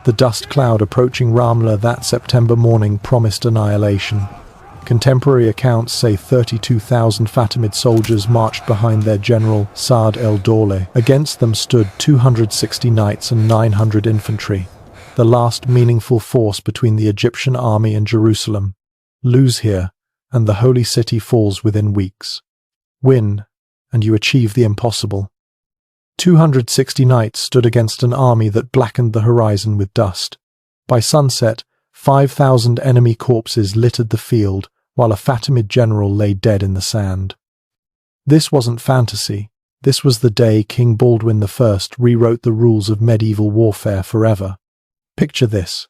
The dust cloud approaching Ramla that September morning promised annihilation. Contemporary accounts say 32,000 Fatimid soldiers marched behind their general Sa'd el-Dawla. Against them stood 260 knights and 900 infantry, the last meaningful force between the Egyptian army and Jerusalem. Lose here, and the holy city falls within weeks. Win, and you achieve the impossible. 260 knights stood against an army that blackened the horizon with dust. By sunset, 5,000 enemy corpses littered the field, while a Fatimid general lay dead in the sand. This wasn't fantasy. This was the day King Baldwin I rewrote the rules of medieval warfare forever. Picture this: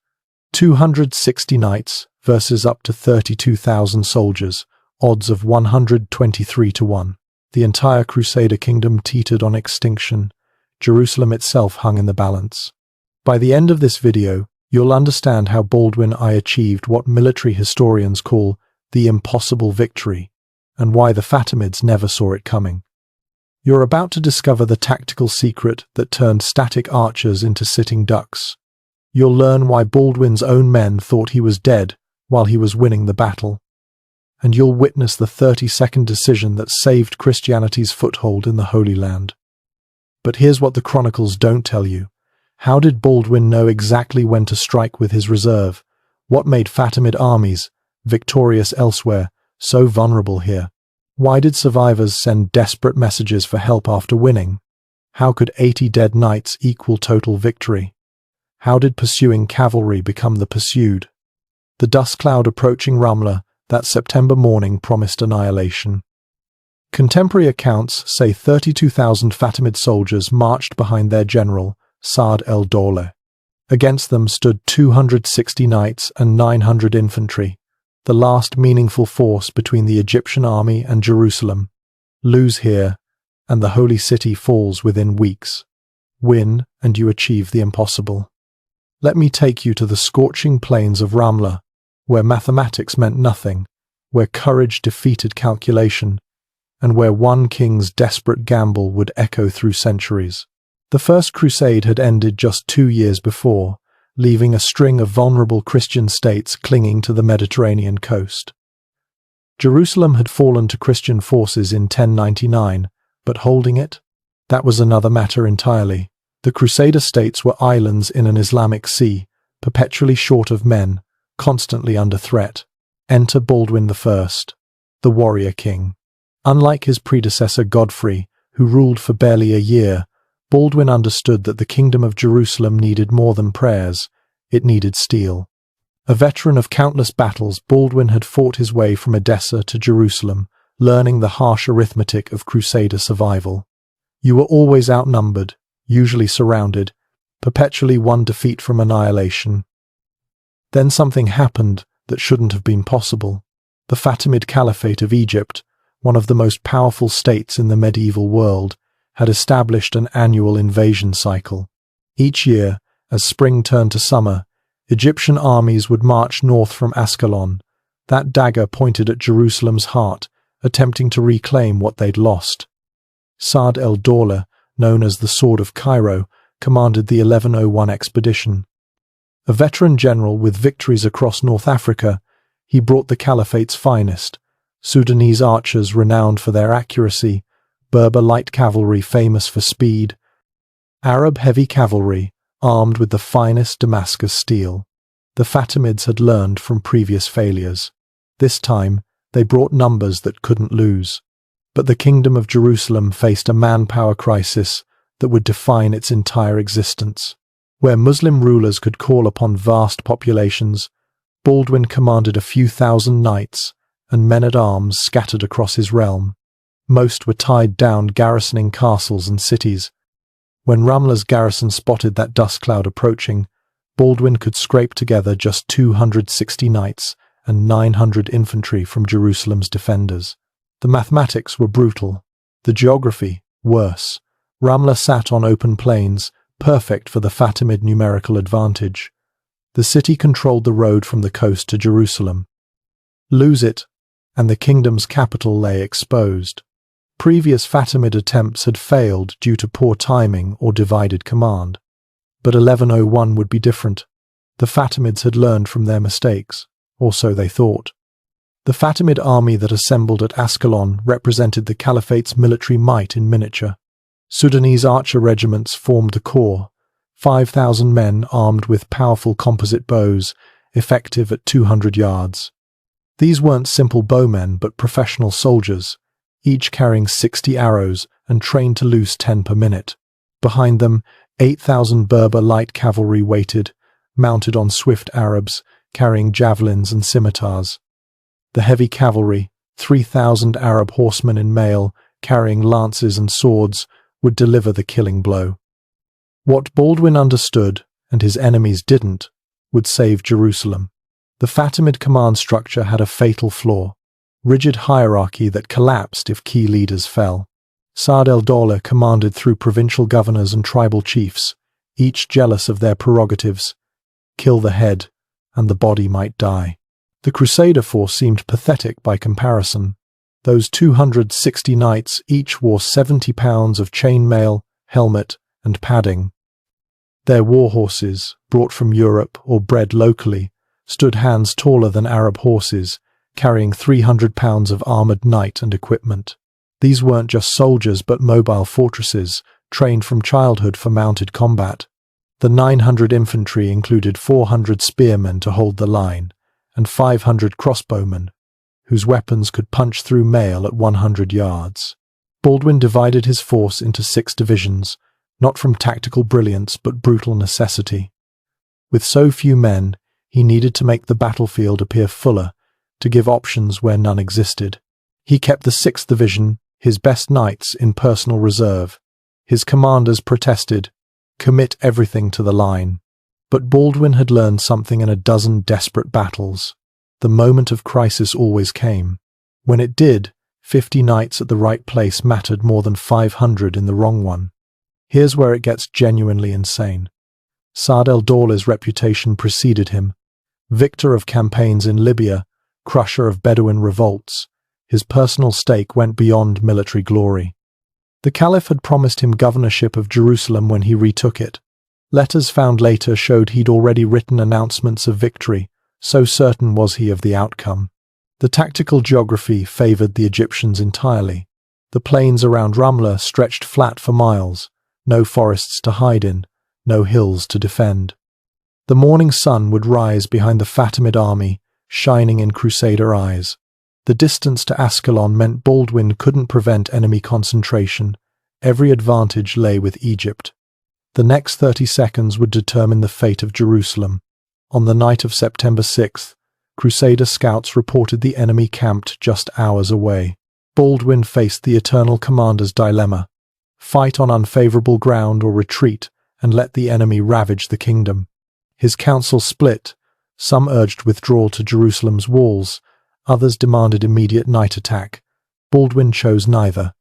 260 knights versus up to 32,000 soldiers, odds of 123 to 1. The entire Crusader kingdom teetered on extinction. Jerusalem itself hung in the balance. By the end of this video, you'll understand how Baldwin I achieved what military historians call the impossible victory, and why the Fatimids never saw it coming. You're about to discover the tactical secret that turned static archers into sitting ducks. You'll learn why Baldwin's own men thought he was dead while he was winning the battle. And you'll witness the 30-second decision that saved Christianity's foothold in the Holy Land. But here's what the chronicles don't tell you. How did Baldwin know exactly when to strike with his reserve? What made Fatimid armies, victorious elsewhere, so vulnerable here? Why did survivors send desperate messages for help after winning? How could 80 dead knights equal total victory? How did pursuing cavalry become the pursued? The dust cloud approaching Ramla that September morning promised annihilation. Contemporary accounts say 32,000 Fatimid soldiers marched behind their general, Sa'd el-Dawla. Against them stood 260 knights and 900 infantry, the last meaningful force between the Egyptian army and Jerusalem. Lose here, and the holy city falls within weeks. Win, and you achieve the impossible. Let me take you to the scorching plains of Ramla, where mathematics meant nothing, where courage defeated calculation, and where one king's desperate gamble would echo through centuries. The First Crusade had ended just 2 years before, leaving a string of vulnerable Christian states clinging to the Mediterranean coast. Jerusalem had fallen to Christian forces in 1099, but holding it? That was another matter entirely. The Crusader states were islands in an Islamic sea, perpetually short of men, constantly under threat. Enter Baldwin I, the warrior king. Unlike his predecessor Godfrey, who ruled for barely a year, Baldwin understood that the kingdom of Jerusalem needed more than prayers, it needed steel. A veteran of countless battles, Baldwin had fought his way from Edessa to Jerusalem, learning the harsh arithmetic of Crusader survival. You were always outnumbered, usually surrounded, perpetually one defeat from annihilation. Then something happened that shouldn't have been possible. The Fatimid Caliphate of Egypt, one of the most powerful states in the medieval world, had established an annual invasion cycle. Each year, as spring turned to summer, Egyptian armies would march north from Ascalon, that dagger pointed at Jerusalem's heart, attempting to reclaim what they'd lost. Sa'd el-Dawla, known as the Sword of Cairo, commanded the 1101 expedition. A veteran general with victories across North Africa, he brought the caliphate's finest: Sudanese archers renowned for their accuracy, Berber light cavalry famous for speed, Arab heavy cavalry armed with the finest Damascus steel. The Fatimids had learned from previous failures. This time, they brought numbers that couldn't lose. But the Kingdom of Jerusalem faced a manpower crisis that would define its entire existence. Where Muslim rulers could call upon vast populations, Baldwin commanded a few thousand knights and men-at-arms scattered across his realm. Most were tied down garrisoning castles and cities. When Ramla's garrison spotted that dust cloud approaching, Baldwin could scrape together just 260 knights and 900 infantry from Jerusalem's defenders. The mathematics were brutal, the geography worse. Ramla sat on open plains, perfect for the Fatimid numerical advantage. The city controlled the road from the coast to Jerusalem. Lose it, and the kingdom's capital lay exposed. Previous Fatimid attempts had failed due to poor timing or divided command. But 1101 would be different. The Fatimids had learned from their mistakes, or so they thought. The Fatimid army that assembled at Ascalon represented the Caliphate's military might in miniature. Sudanese archer regiments formed the core, 5,000 men armed with powerful composite bows, effective at 200 yards. These weren't simple bowmen but professional soldiers, each carrying 60 arrows and trained to loose 10 per minute. Behind them, 8,000 Berber light cavalry waited, mounted on swift Arabs, carrying javelins and scimitars. The heavy cavalry, 3,000 Arab horsemen in mail, carrying lances and swords, would deliver the killing blow. What Baldwin understood, and his enemies didn't, would save Jerusalem. The Fatimid command structure had a fatal flaw: rigid hierarchy that collapsed if key leaders fell. Sa'd el-Dawla commanded through provincial governors and tribal chiefs, each jealous of their prerogatives. Kill the head, and the body might die. The Crusader force seemed pathetic by comparison. Those 260 knights each wore 70 pounds of chainmail, helmet, and padding. Their war horses, brought from Europe or bred locally, stood hands taller than Arab horses, carrying 300 pounds of armoured knight and equipment. These weren't just soldiers but mobile fortresses, trained from childhood for mounted combat. The 900 infantry included 400 spearmen to hold the line, and 500 crossbowmen, whose weapons could punch through mail at 100 yards. Baldwin divided his force into 6 divisions, not from tactical brilliance but brutal necessity. With so few men, he needed to make the battlefield appear fuller, to give options where none existed. He kept the 6th Division, his best knights, in personal reserve. His commanders protested, "Commit everything to the line." But Baldwin had learned something in a dozen desperate battles. The moment of crisis always came. When it did, 50 knights at the right place mattered more than 500 in the wrong one. Here's where it gets genuinely insane. Sa'd el-Dawla's reputation preceded him. Victor of campaigns in Libya, crusher of Bedouin revolts, his personal stake went beyond military glory. The Caliph had promised him governorship of Jerusalem when he retook it. Letters found later showed he'd already written announcements of victory, so certain was he of the outcome. The tactical geography favoured the Egyptians entirely. The plains around Ramla stretched flat for miles, no forests to hide in, no hills to defend. The morning sun would rise behind the Fatimid army, shining in Crusader eyes. The distance to Ascalon meant Baldwin couldn't prevent enemy concentration. Every advantage lay with Egypt. The next 30 seconds would determine the fate of Jerusalem. On the night of September 6th, Crusader scouts reported the enemy camped just hours away. Baldwin faced the eternal commander's dilemma: fight on unfavourable ground or retreat and let the enemy ravage the kingdom. His council split. Some urged withdrawal to Jerusalem's walls, others demanded immediate night attack. Baldwin chose neither.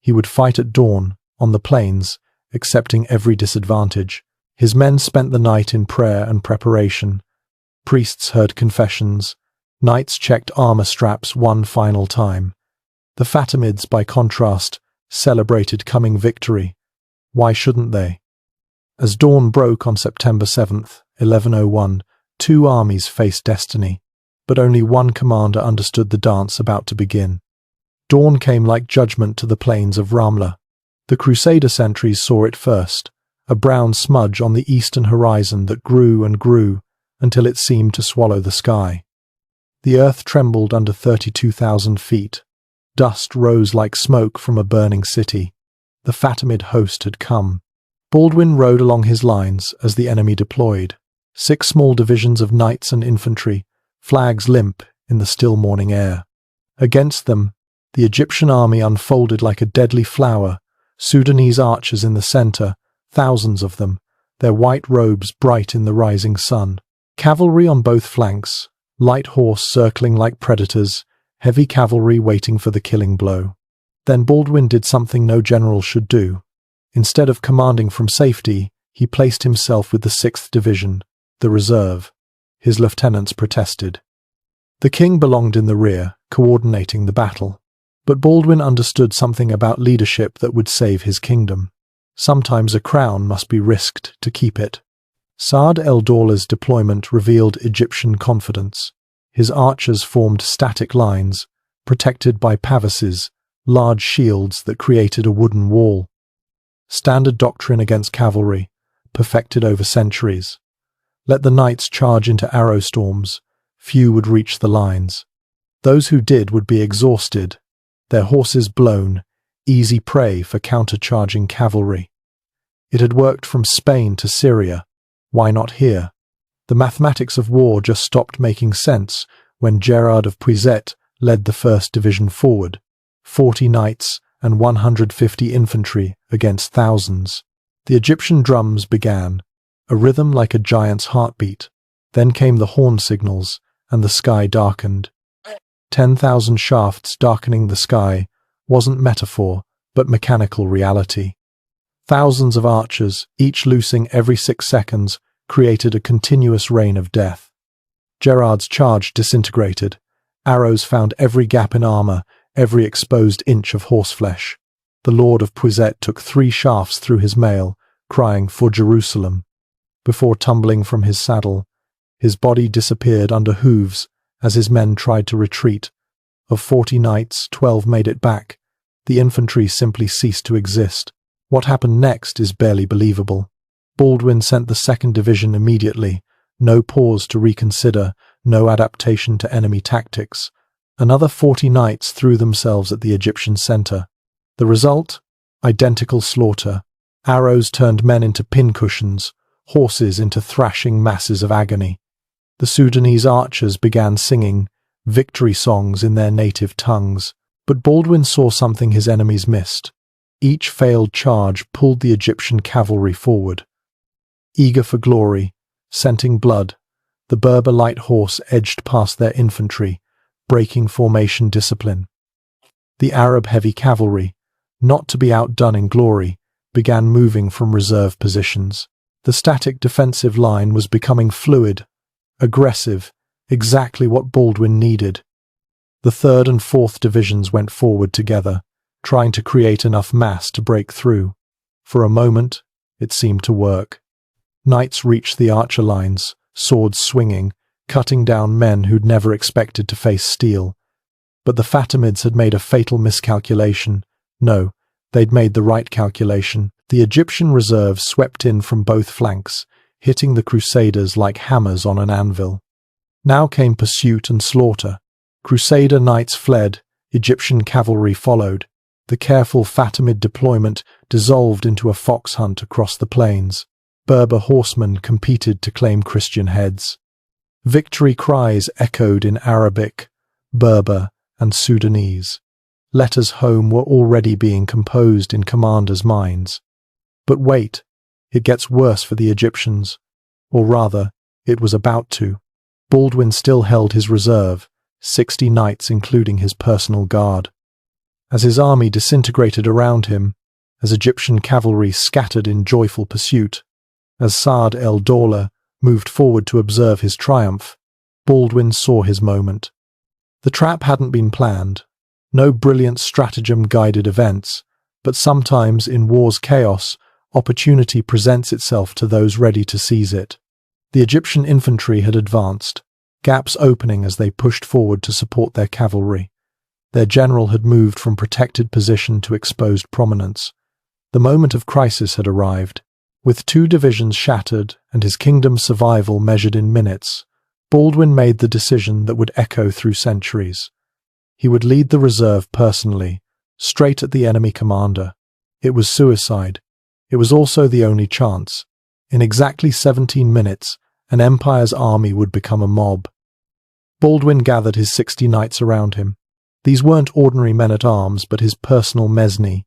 He would fight at dawn, on the plains, accepting every disadvantage. His men spent the night in prayer and preparation. Priests heard confessions. Knights checked armour straps one final time. The Fatimids, by contrast, celebrated coming victory. Why shouldn't they? As dawn broke on September 7th, 1101, 2 armies faced destiny, but only one commander understood the dance about to begin. Dawn came like judgment to the plains of Ramla. The Crusader sentries saw it first, a brown smudge on the eastern horizon that grew and grew until it seemed to swallow the sky. The earth trembled under 32,000 feet. Dust rose like smoke from a burning city. The Fatimid host had come. Baldwin rode along his lines as the enemy deployed. 6 small divisions of knights and infantry, flags limp in the still morning air. Against them, the Egyptian army unfolded like a deadly flower, Sudanese archers in the centre, thousands of them, their white robes bright in the rising sun. Cavalry on both flanks, light horse circling like predators, heavy cavalry waiting for the killing blow. Then Baldwin did something no general should do. Instead of commanding from safety, he placed himself with the 6th Division, the reserve. His lieutenants protested. The king belonged in the rear, coordinating the battle. But Baldwin understood something about leadership that would save his kingdom. Sometimes a crown must be risked to keep it. Sa'd el-Dawla's deployment revealed Egyptian confidence. His archers formed static lines, protected by pavises, large shields that created a wooden wall. Standard doctrine against cavalry, perfected over centuries. Let the knights charge into arrow storms, few would reach the lines. Those who did would be exhausted, their horses blown, easy prey for countercharging cavalry. It had worked from Spain to Syria. Why not here? The mathematics of war just stopped making sense when Gerard of Puiset led the 1st Division forward, 40 knights and 150 infantry against thousands. The Egyptian drums began, a rhythm like a giant's heartbeat. Then came the horn signals, and the sky darkened. 10,000 shafts darkening the sky wasn't metaphor, but mechanical reality. Thousands of archers, each loosing every 6 seconds, created a continuous rain of death. Gerard's charge disintegrated. Arrows found every gap in armor, every exposed inch of horseflesh. The Lord of Puiset took 3 shafts through his mail, crying, "For Jerusalem." Before tumbling from his saddle, his body disappeared under hooves as his men tried to retreat. Of 40 knights, 12 made it back. The infantry simply ceased to exist. What happened next is barely believable. Baldwin sent the 2nd Division immediately. No pause to reconsider, no adaptation to enemy tactics. Another 40 knights threw themselves at the Egyptian center. The result? Identical slaughter. Arrows turned men into pincushions, horses into thrashing masses of agony. The Sudanese archers began singing victory songs in their native tongues. But Baldwin saw something his enemies missed. Each failed charge pulled the Egyptian cavalry forward. Eager for glory, scenting blood, the Berber light horse edged past their infantry, breaking formation discipline. The Arab heavy cavalry, not to be outdone in glory, began moving from reserve positions. The static defensive line was becoming fluid, aggressive, exactly what Baldwin needed. The 3rd and 4th Divisions went forward together, trying to create enough mass to break through. For a moment, it seemed to work. Knights reached the archer lines, swords swinging, cutting down men who'd never expected to face steel. But the Fatimids had made a fatal miscalculation. No, they'd made the right calculation. The Egyptian reserves swept in from both flanks, hitting the Crusaders like hammers on an anvil. Now came pursuit and slaughter. Crusader knights fled, Egyptian cavalry followed. The careful Fatimid deployment dissolved into a fox hunt across the plains. Berber horsemen competed to claim Christian heads. Victory cries echoed in Arabic, Berber, and Sudanese. Letters home were already being composed in commanders' minds. But wait, it gets worse for the Egyptians. Or rather, it was about to. Baldwin still held his reserve, 60 knights including his personal guard. As his army disintegrated around him, as Egyptian cavalry scattered in joyful pursuit, as Sa'd el-Dawla moved forward to observe his triumph, Baldwin saw his moment. The trap hadn't been planned. No brilliant stratagem guided events, but sometimes in war's chaos, opportunity presents itself to those ready to seize it. The Egyptian infantry had advanced, gaps opening as they pushed forward to support their cavalry. Their general had moved from protected position to exposed prominence. The moment of crisis had arrived. With 2 divisions shattered and his kingdom's survival measured in minutes, Baldwin made the decision that would echo through centuries. He would lead the reserve personally, straight at the enemy commander. It was suicide. It was also the only chance. In exactly 17 minutes, an empire's army would become a mob. Baldwin gathered his 60 knights around him. These weren't ordinary men-at-arms, but his personal mesni,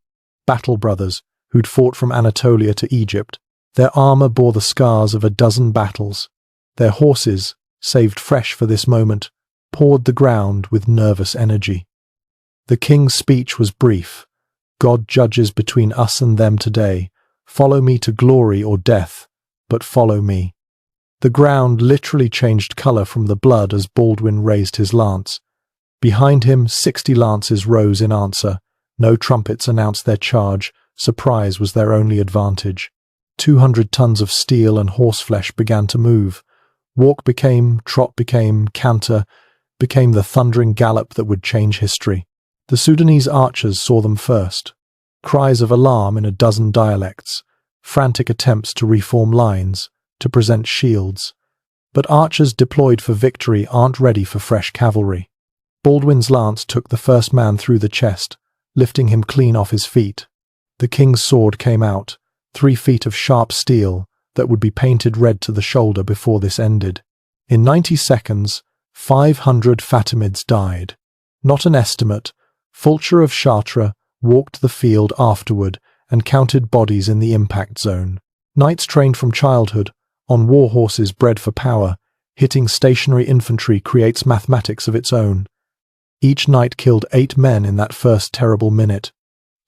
battle brothers who'd fought from Anatolia to Egypt. Their armor bore the scars of a dozen battles. Their horses, saved fresh for this moment, pawed the ground with nervous energy. The king's speech was brief. God judges between us and them today. Follow me to glory or death, but follow me. The ground literally changed color from the blood as Baldwin raised his lance. Behind him, 60 lances rose in answer. No trumpets announced their charge. Surprise was their only advantage. 200 tons of steel and horseflesh began to move. Walk became, trot became, canter became the thundering gallop that would change history. The Sudanese archers saw them first. Cries of alarm in a dozen dialects, frantic attempts to reform lines, to present shields. But archers deployed for victory aren't ready for fresh cavalry. Baldwin's lance took the first man through the chest, lifting him clean off his feet. The king's sword came out, 3 feet of sharp steel that would be painted red to the shoulder before this ended. In 90 seconds, 500 Fatimids died. Not an estimate. Fulcher of Chartres walked the field afterward and counted bodies in the impact zone. Knights trained from childhood, on war horses bred for power, hitting stationary infantry creates mathematics of its own. Each knight killed 8 men in that first terrible minute.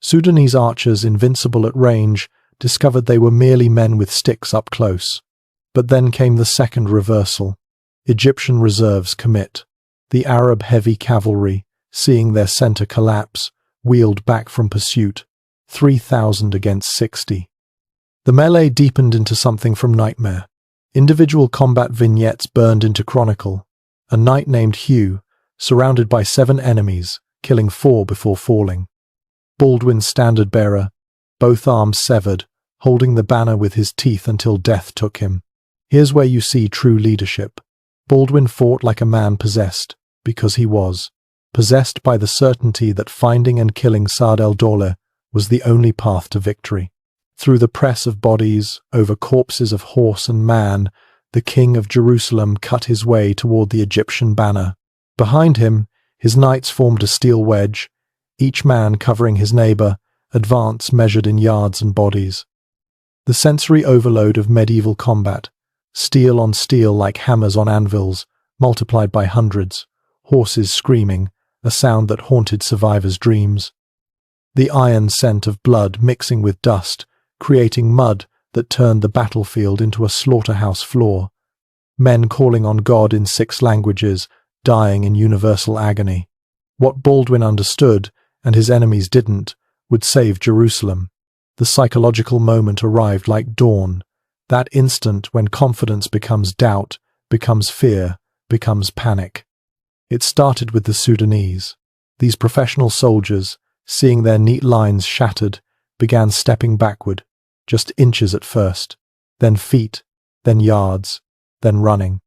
Sudanese archers, invincible at range, discovered they were merely men with sticks up close. But then came the second reversal. Egyptian reserves commit. The Arab heavy cavalry, seeing their center collapse, wheeled back from pursuit, 3,000 against 60. The melee deepened into something from nightmare. Individual combat vignettes burned into chronicle. A knight named Hugh, surrounded by 7 enemies, killing 4 before falling. Baldwin's standard-bearer, both arms severed, holding the banner with his teeth until death took him. Here's where you see true leadership. Baldwin fought like a man possessed, because he was. Possessed by the certainty that finding and killing Saad el-Dawla was the only path to victory. Through the press of bodies, over corpses of horse and man, the king of Jerusalem cut his way toward the Egyptian banner. Behind him, his knights formed a steel wedge, each man covering his neighbor, advance measured in yards and bodies. The sensory overload of medieval combat, steel on steel like hammers on anvils, multiplied by hundreds, horses screaming, a sound that haunted survivors' dreams. The iron scent of blood mixing with dust, creating mud that turned the battlefield into a slaughterhouse floor. Men calling on God in 6 languages, dying in universal agony. What Baldwin understood, and his enemies didn't, would save Jerusalem. The psychological moment arrived like dawn, that instant when confidence becomes doubt, becomes fear, becomes panic. It started with the Sudanese. These professional soldiers, seeing their neat lines shattered, began stepping backward, just inches at first, then feet, then yards, then running.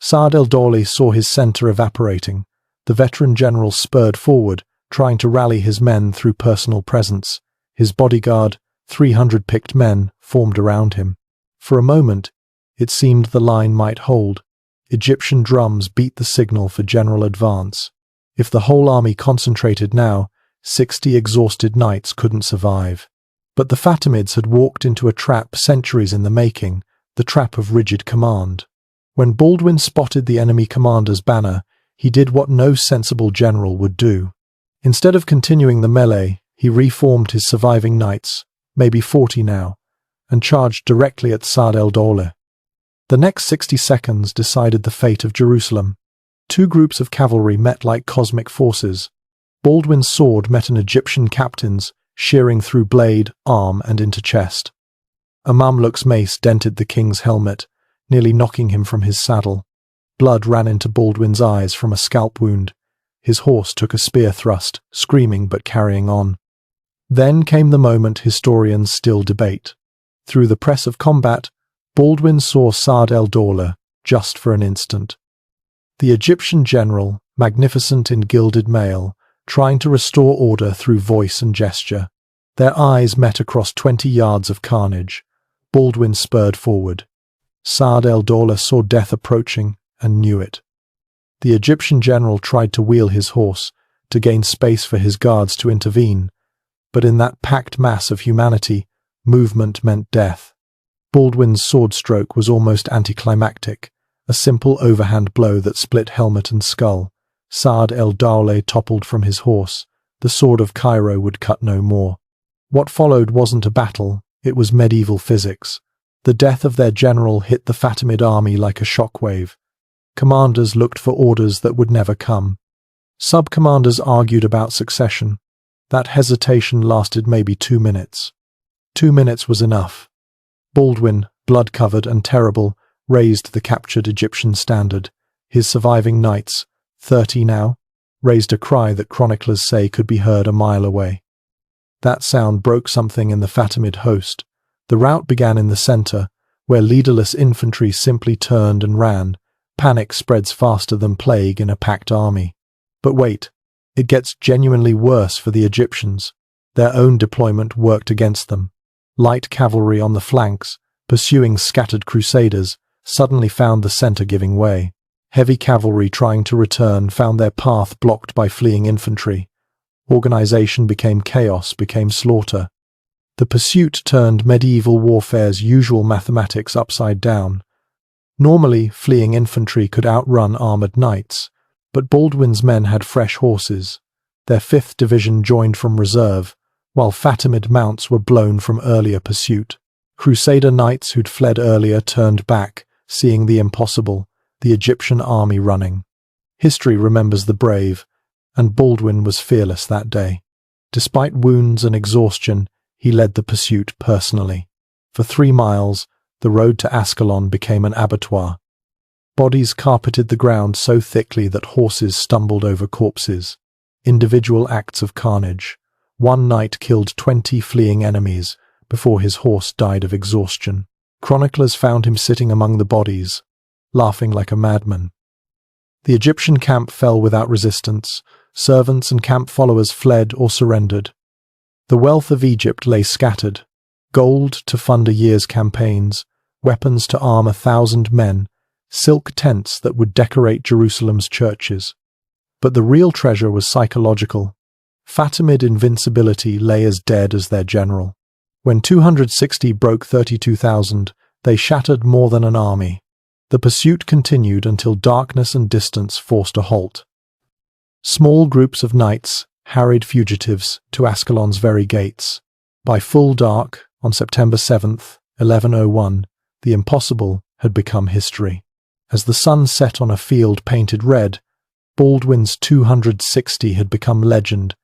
Saad el-Dawla saw his center evaporating. The veteran general spurred forward, trying to rally his men through personal presence. His bodyguard, 300 picked men, formed around him. For a moment, it seemed the line might hold. Egyptian drums beat the signal for general advance. If the whole army concentrated now, 60 exhausted knights couldn't survive. But the Fatimids had walked into a trap centuries in the making, the trap of rigid command. When Baldwin spotted the enemy commander's banner, he did what no sensible general would do. Instead of continuing the melee, he reformed his surviving knights, maybe 40 now, and charged directly at Saad el-Dawla. The next 60 seconds decided the fate of Jerusalem. 2 groups of cavalry met like cosmic forces. Baldwin's sword met an Egyptian captain's, shearing through blade, arm, and into chest. A Mamluk's mace dented the king's helmet, nearly knocking him from his saddle. Blood ran into Baldwin's eyes from a scalp wound. His horse took a spear thrust, screaming but carrying on. Then came the moment historians still debate. Through the press of combat, Baldwin saw Saad el-Dawla, just for an instant. The Egyptian general, magnificent in gilded mail, trying to restore order through voice and gesture. Their eyes met across 20 yards of carnage. Baldwin spurred forward. Saad el-Dawla saw death approaching and knew it. The Egyptian general tried to wheel his horse, to gain space for his guards to intervene, but in that packed mass of humanity, movement meant death. Baldwin's sword stroke was almost anticlimactic, a simple overhand blow that split helmet and skull. Saad el-Dawla toppled from his horse. The sword of Cairo would cut no more. What followed wasn't a battle, it was medieval physics. The death of their general hit the Fatimid army like a shockwave. Commanders looked for orders that would never come. Sub-commanders argued about succession. That hesitation lasted maybe 2 minutes. 2 minutes was enough. Baldwin, blood-covered and terrible, raised the captured Egyptian standard. His surviving knights, 30 now, raised a cry that chroniclers say could be heard a mile away. That sound broke something in the Fatimid host. The rout began in the center, where leaderless infantry simply turned and ran. Panic spreads faster than plague in a packed army. But wait, it gets genuinely worse for the Egyptians. Their own deployment worked against them. Light cavalry on the flanks, pursuing scattered Crusaders, suddenly found the center giving way. Heavy cavalry trying to return found their path blocked by fleeing infantry. Organization became chaos, became slaughter. The pursuit turned medieval warfare's usual mathematics upside down. Normally, fleeing infantry could outrun armored knights, but Baldwin's men had fresh horses. Their 5th Division joined from reserve, while Fatimid mounts were blown from earlier pursuit. Crusader knights who'd fled earlier turned back, seeing the impossible, the Egyptian army running. History remembers the brave, and Baldwin was fearless that day. Despite wounds and exhaustion, he led the pursuit personally. For 3 miles, the road to Ascalon became an abattoir. Bodies carpeted the ground so thickly that horses stumbled over corpses. Individual acts of carnage. One knight killed 20 fleeing enemies before his horse died of exhaustion. Chroniclers found him sitting among the bodies, laughing like a madman. The Egyptian camp fell without resistance. Servants and camp followers fled or surrendered. The wealth of Egypt lay scattered. Gold to fund a year's campaigns, weapons to arm 1,000 men, silk tents that would decorate Jerusalem's churches. But the real treasure was psychological. Fatimid invincibility lay as dead as their general. When 260 broke 32,000, they shattered more than an army. The pursuit continued until darkness and distance forced a halt. Small groups of knights harried fugitives to Ascalon's very gates. By full dark, on September 7th, 1101, the impossible had become history. As the sun set on a field painted red, Baldwin's 260 had become legend,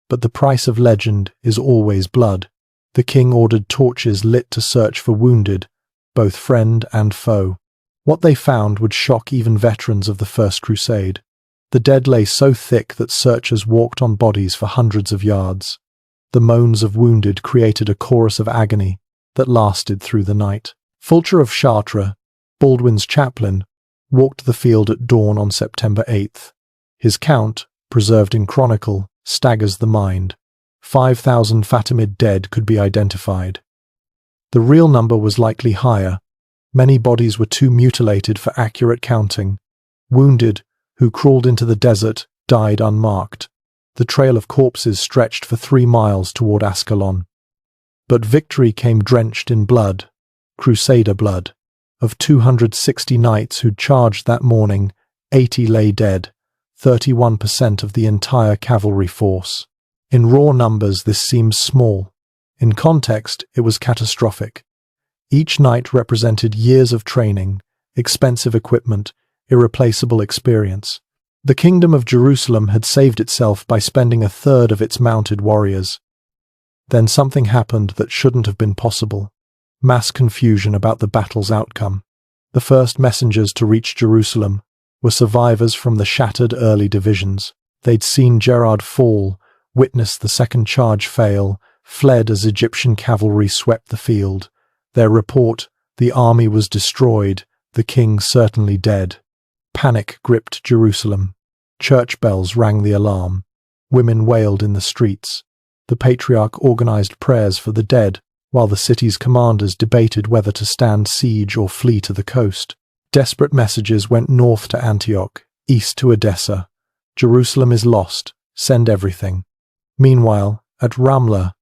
but the price of legend is always blood. The king ordered torches lit to search for wounded, both friend and foe. What they found would shock even veterans of the First Crusade. The dead lay so thick that searchers walked on bodies for hundreds of yards. The moans of wounded created a chorus of agony that lasted through the night. Fulcher of Chartres, Baldwin's chaplain, walked the field at dawn on September 8th. His count, preserved in chronicle, staggers the mind. 5,000 Fatimid dead could be identified. The real number was likely higher. Many bodies were too mutilated for accurate counting. Wounded, who crawled into the desert, died unmarked. The trail of corpses stretched for 3 miles toward Ascalon. But victory came drenched in blood, Crusader blood. Of 260 knights who'd charged that morning, 80 lay dead, 31% of the entire cavalry force. In raw numbers, this seems small. In context, it was catastrophic. Each knight represented years of training, expensive equipment, irreplaceable experience. The kingdom of Jerusalem had saved itself by spending 1/3 of its mounted warriors. Then something happened that shouldn't have been possible. Mass confusion about the battle's outcome. The first messengers to reach Jerusalem were survivors from the shattered early divisions. They'd seen Gerard fall, witnessed the second charge fail, fled as Egyptian cavalry swept the field. Their report, the army was destroyed, the king certainly dead. Panic gripped Jerusalem. Church bells rang the alarm. Women wailed in the streets. The patriarch organized prayers for the dead, while the city's commanders debated whether to stand siege or flee to the coast. Desperate messages went north to Antioch, east to Edessa. Jerusalem is lost. Send everything. Meanwhile, at Ramla,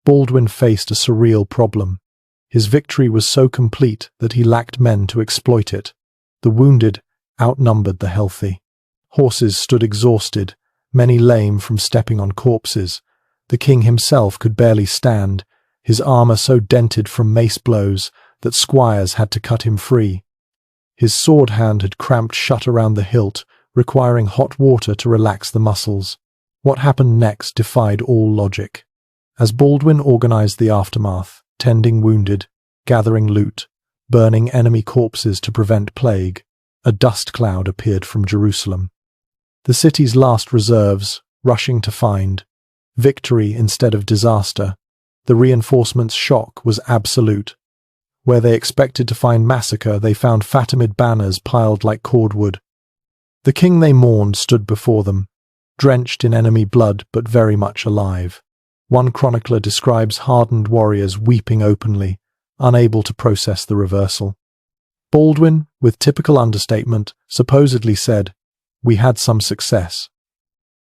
Baldwin faced a surreal problem. His victory was so complete that he lacked men to exploit it. The wounded outnumbered the healthy. Horses stood exhausted, many lame from stepping on corpses. The king himself could barely stand, his armor so dented from mace blows that squires had to cut him free. His sword hand had cramped shut around the hilt, requiring hot water to relax the muscles. What happened next defied all logic. As Baldwin organized the aftermath, tending wounded, gathering loot, burning enemy corpses to prevent plague. A dust cloud appeared from Jerusalem. The city's last reserves, rushing to find victory instead of disaster. The reinforcements' shock was absolute. Where they expected to find massacre, they found Fatimid banners piled like cordwood. The king they mourned stood before them, drenched in enemy blood but very much alive. One chronicler describes hardened warriors weeping openly, unable to process the reversal. Baldwin, with typical understatement, supposedly said, "We had some success."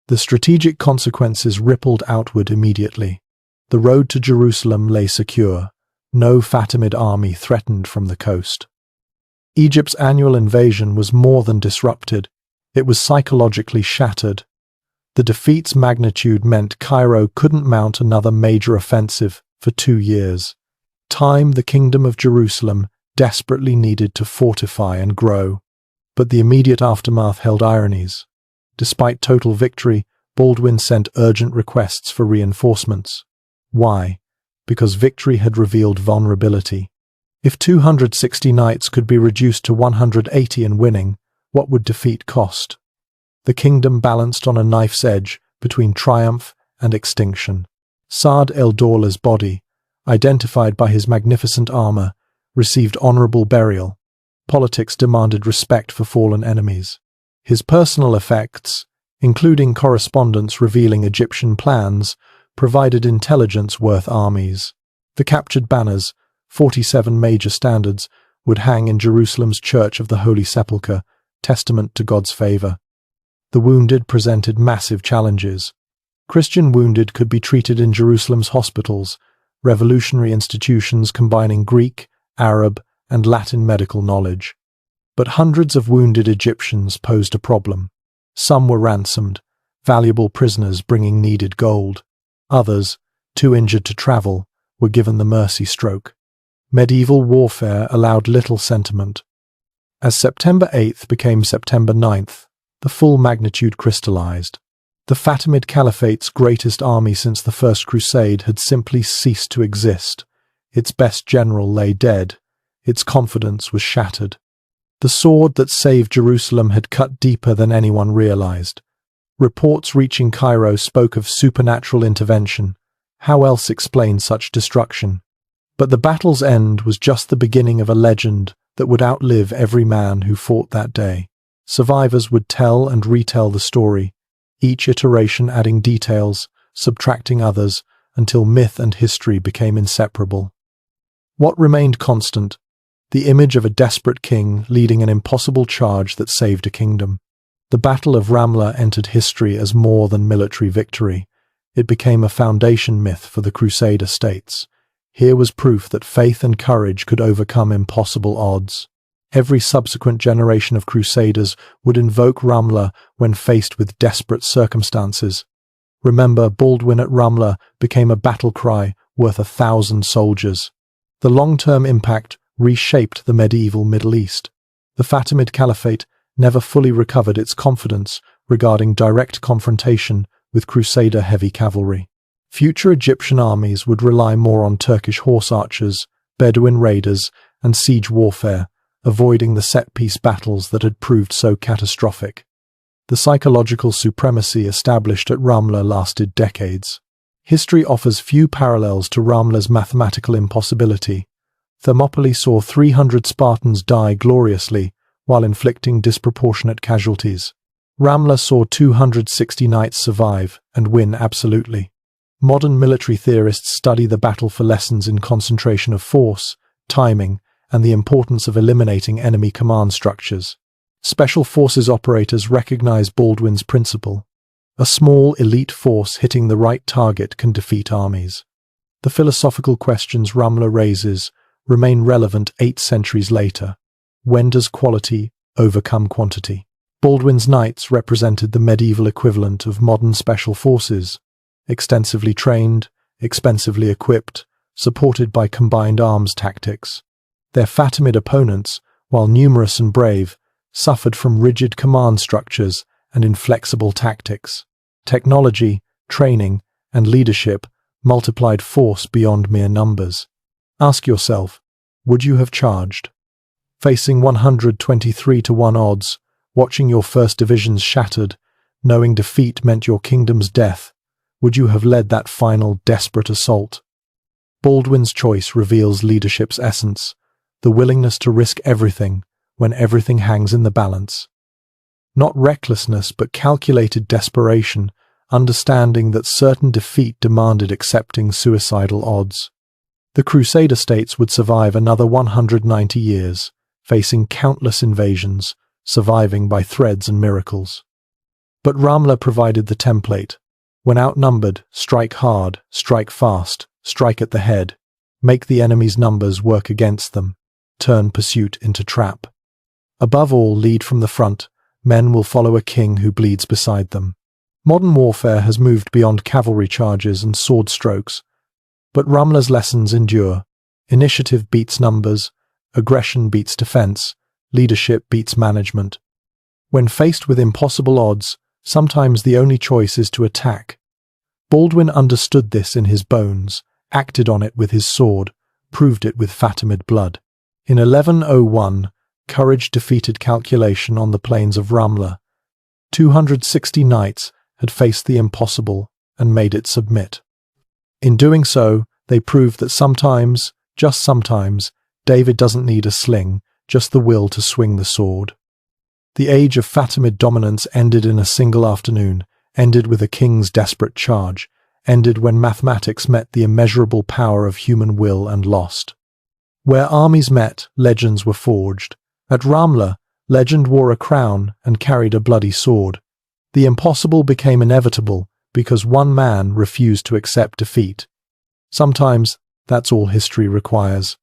The strategic consequences rippled outward immediately. The road to Jerusalem lay secure. No Fatimid army threatened from the coast. Egypt's annual invasion was more than disrupted. It was psychologically shattered. The defeat's magnitude meant Cairo couldn't mount another major offensive for 2 years. The Kingdom of Jerusalem desperately needed to fortify and grow. But the immediate aftermath held ironies. Despite total victory, Baldwin sent urgent requests for reinforcements. Why? Because victory had revealed vulnerability. If 260 knights could be reduced to 180 in winning, what would defeat cost? The kingdom balanced on a knife's edge between triumph and extinction. Saad el-Dawla's body, identified by his magnificent armor, received honorable burial. Politics demanded respect for fallen enemies. His personal effects, including correspondence revealing Egyptian plans, provided intelligence worth armies. The captured banners, 47 major standards, would hang in Jerusalem's Church of the Holy Sepulchre, testament to God's favor. The wounded presented massive challenges. Christian wounded could be treated in Jerusalem's hospitals, revolutionary institutions combining Greek, Arab, and Latin medical knowledge. But hundreds of wounded Egyptians posed a problem. Some were ransomed, valuable prisoners bringing needed gold. Others, too injured to travel, were given the mercy stroke. Medieval warfare allowed little sentiment. As September 8th became September 9th, the full magnitude crystallized. The Fatimid Caliphate's greatest army since the First Crusade had simply ceased to exist. Its best general lay dead. Its confidence was shattered. The sword that saved Jerusalem had cut deeper than anyone realized. Reports reaching Cairo spoke of supernatural intervention. How else explain such destruction? But the battle's end was just the beginning of a legend that would outlive every man who fought that day. Survivors would tell and retell the story, each iteration adding details, subtracting others, until myth and history became inseparable. What remained constant? The image of a desperate king leading an impossible charge that saved a kingdom. The Battle of Ramla entered history as more than military victory. It became a foundation myth for the Crusader states. Here was proof that faith and courage could overcome impossible odds. Every subsequent generation of Crusaders would invoke Ramla when faced with desperate circumstances. Remember, Baldwin at Ramla became a battle cry worth 1,000 soldiers. The long-term impact reshaped the medieval Middle East. The Fatimid Caliphate never fully recovered its confidence regarding direct confrontation with Crusader heavy cavalry. Future Egyptian armies would rely more on Turkish horse archers, Bedouin raiders, and siege warfare, avoiding the set-piece battles that had proved so catastrophic. The psychological supremacy established at Ramla lasted decades. History offers few parallels to Ramla's mathematical impossibility. Thermopylae saw 300 Spartans die gloriously while inflicting disproportionate casualties. Ramla saw 260 knights survive and win absolutely. Modern military theorists study the battle for lessons in concentration of force, timing, and the importance of eliminating enemy command structures. Special forces operators recognize Baldwin's principle. A small, elite force hitting the right target can defeat armies. The philosophical questions Ramla raises remain relevant 8 centuries later. When does quality overcome quantity? Baldwin's knights represented the medieval equivalent of modern special forces, extensively trained, expensively equipped, supported by combined arms tactics. Their Fatimid opponents, while numerous and brave, suffered from rigid command structures and inflexible tactics. Technology, training, and leadership multiplied force beyond mere numbers. Ask yourself, Would you have charged? Facing 123-1 odds, watching your first divisions shattered, knowing defeat meant your kingdom's death, would you have led that final, desperate assault? Baldwin's choice reveals leadership's essence, the willingness to risk everything when everything hangs in the balance. Not recklessness, but calculated desperation, understanding that certain defeat demanded accepting suicidal odds. The Crusader states would survive another 190 years, facing countless invasions, surviving by threads and miracles. But Ramla provided the template. When outnumbered, strike hard, strike fast, strike at the head, make the enemy's numbers work against them, turn pursuit into trap. Above all, lead from the front. Men will follow a king who bleeds beside them. Modern warfare has moved beyond cavalry charges and sword strokes, but Ramla's lessons endure. Initiative beats numbers, aggression beats defense, leadership beats management. When faced with impossible odds, sometimes the only choice is to attack. Baldwin understood this in his bones, acted on it with his sword, proved it with Fatimid blood. In 1101, courage defeated calculation on the plains of Ramla. 260 knights had faced the impossible and made it submit. In doing so, they proved that sometimes, just sometimes, David doesn't need a sling, just the will to swing the sword. The age of Fatimid dominance ended in a single afternoon, ended with a king's desperate charge, ended when mathematics met the immeasurable power of human will and lost. Where armies met, legends were forged. At Ramla, legend wore a crown and carried a bloody sword. The impossible became inevitable because one man refused to accept defeat. Sometimes, that's all history requires.